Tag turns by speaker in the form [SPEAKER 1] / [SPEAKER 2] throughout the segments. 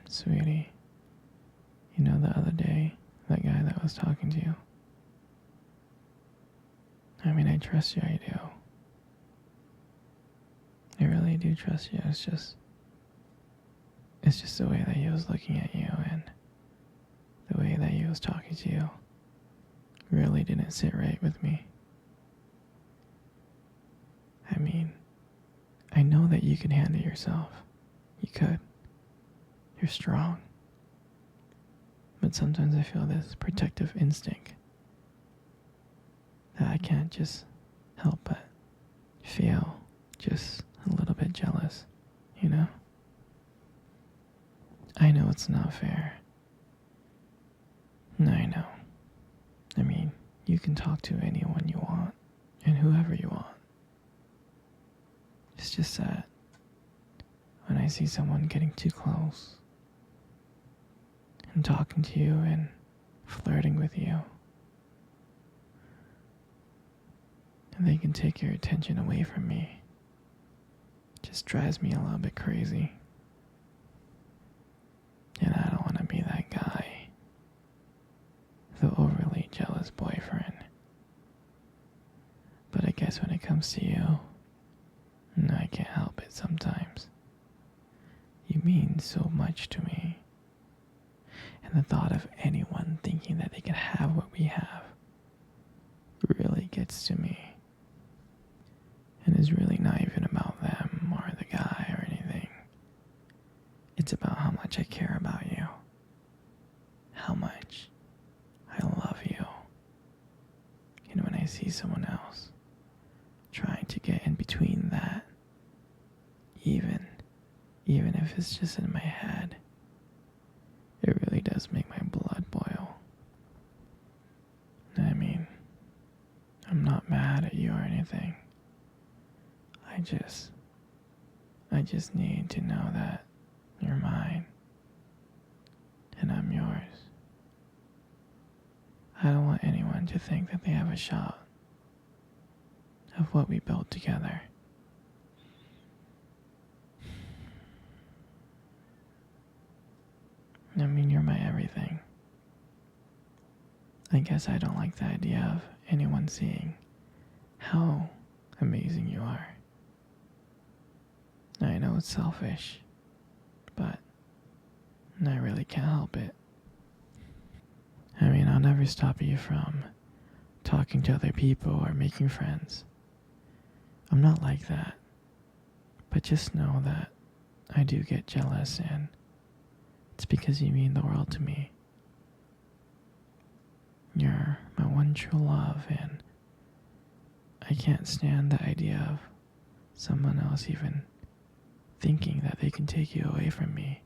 [SPEAKER 1] Sweetie, you know the other day, that guy that was talking to you? I mean, I trust you, I do. I really do trust you. It's just the way that he was looking at you and the way that he was talking to you really didn't sit right with me. I mean, I know that you can handle yourself. You could. You're strong. But sometimes I feel this protective instinct that I can't just help but feel just a little bit jealous, you know? I know it's not fair. I know. I mean, you can talk to anyone you want and whoever you want. It's just that when I see someone getting too close and talking to you and flirting with you, and they can take your attention away from me, it just drives me a little bit crazy. And I don't want to be that guy, the overly jealous boyfriend. But I guess when it comes to you, I can't help it sometimes. You mean so much to me. And the thought of anyone thinking that they can have what we have really gets to me. And it's really not even about them or the guy or anything. It's about how much I care about you. How much I love you. And when I see someone else trying to get in between that, even if it's just in my head, it really does make my blood boil. I mean, I'm not mad at you or anything. I just need to know that you're mine and I'm yours. I don't want anyone to think that they have a shot of what we built together. I mean, you're my everything. I guess I don't like the idea of anyone seeing how amazing you are. I know it's selfish, but I really can't help it. I mean, I'll never stop you from talking to other people or making friends. I'm not like that. But just know that I do get jealous, and it's because you mean the world to me. You're my one true love, and I can't stand the idea of someone else even thinking that they can take you away from me.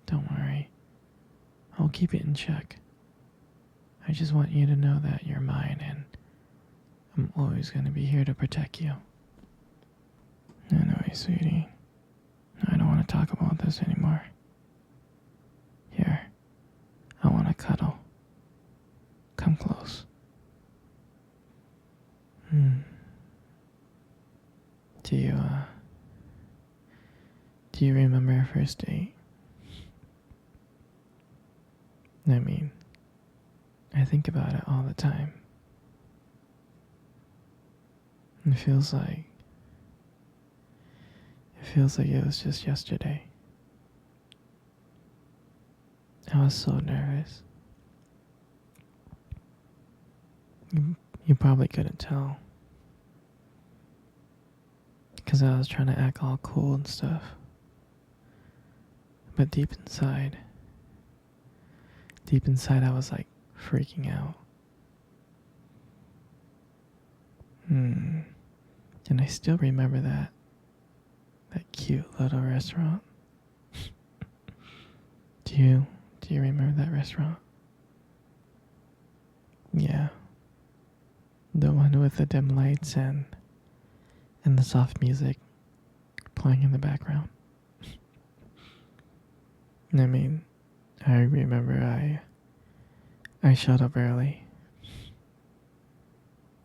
[SPEAKER 1] Don't worry. I'll keep it in check. I just want you to know that you're mine, and I'm always going to be here to protect you. Anyway, sweetie, I don't want to talk about this anymore. Here, I want to cuddle. Come close. Do you remember our first date? I mean, I think about it all the time. It feels like it was just yesterday. I was so nervous. You probably couldn't tell, because I was trying to act all cool and stuff. But deep inside I was like freaking out. And I still remember that cute little restaurant. Do you remember that restaurant? Yeah. The one with the dim lights and the soft music playing in the background. I mean, I remember I showed up early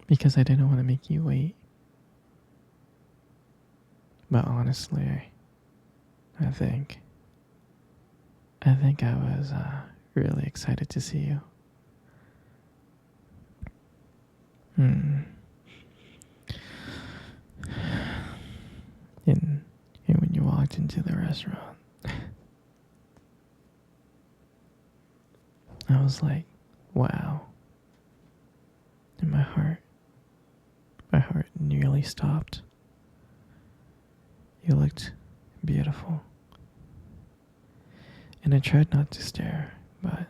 [SPEAKER 1] because I didn't want to make you wait. But honestly, I think. I think I was really excited to see you. Hmm. And when you walked into the restaurant, I was like, wow. And my heart nearly stopped. You looked beautiful. And I tried not to stare, but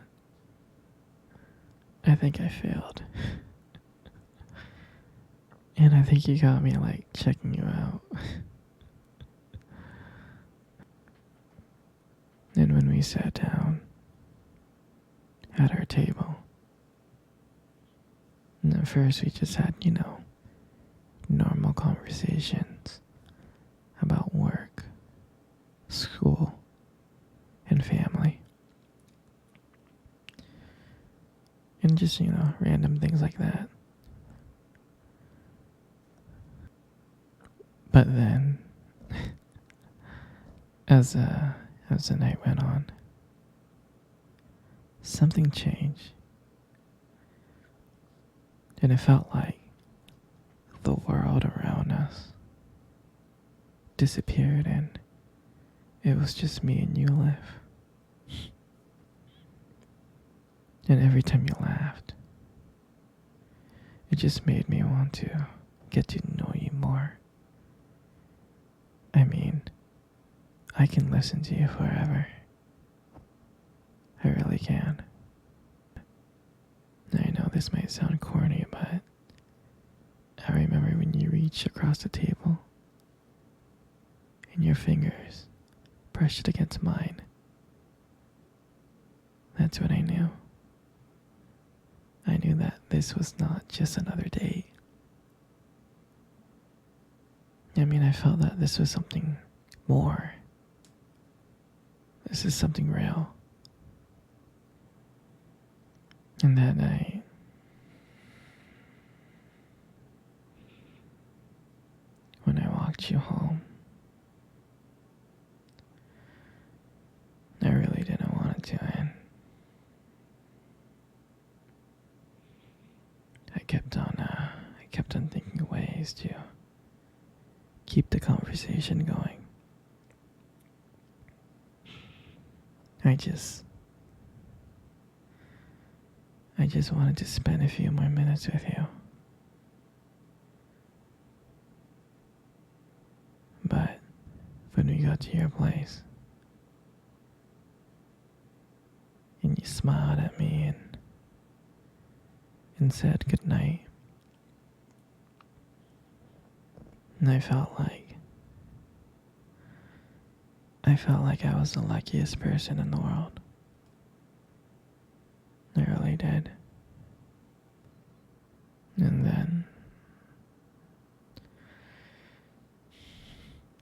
[SPEAKER 1] I think I failed. And I think you got me like checking you out. And when we sat down at our table, and at first we just had, normal conversations about work, school, and family. And just, random things like that. But then, as the night went on, something changed. And it felt like the world around us disappeared and it was just me and you left. And every time you laughed, it just made me want to get to know you more. I mean, I can listen to you forever. I really can. I know this might sound corny, but I remember when you reached across the table and your fingers brushed it against mine. That's when I knew. I knew that this was not just another date. I mean, I felt that this was something more. This is something real. And that night, when I walked you home, I really didn't want it to end. I kept on thinking of ways to keep the conversation going. I just wanted to spend a few more minutes with you. But when we got to your place, and you smiled at me and said goodnight, and I felt like I was the luckiest person in the world. I really did. And then,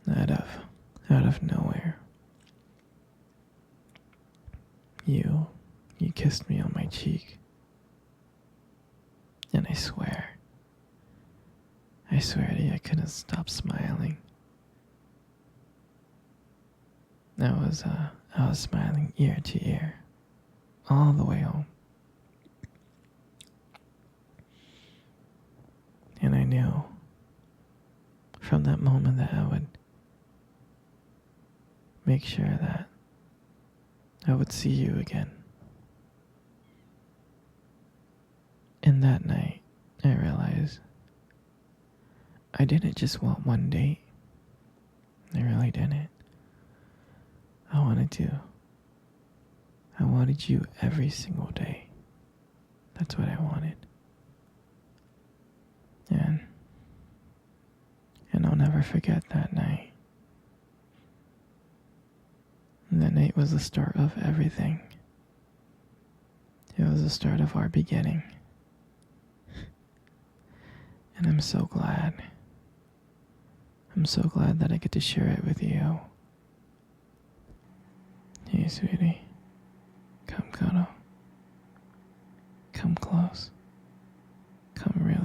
[SPEAKER 1] out of nowhere, you kissed me on my cheek. And I swear to you, I couldn't stop smiling. I was smiling ear to ear, all the way home. And I knew from that moment that I would make sure that I would see you again. And that night, I realized I didn't just want one date. I really didn't. I wanted you every single day. That's what I wanted. And I'll never forget that night. And that night was the start of everything. It was the start of our beginning. And I'm so glad. I'm so glad that I get to share it with you. Hey, sweetie. Come cuddle. Come close. Come real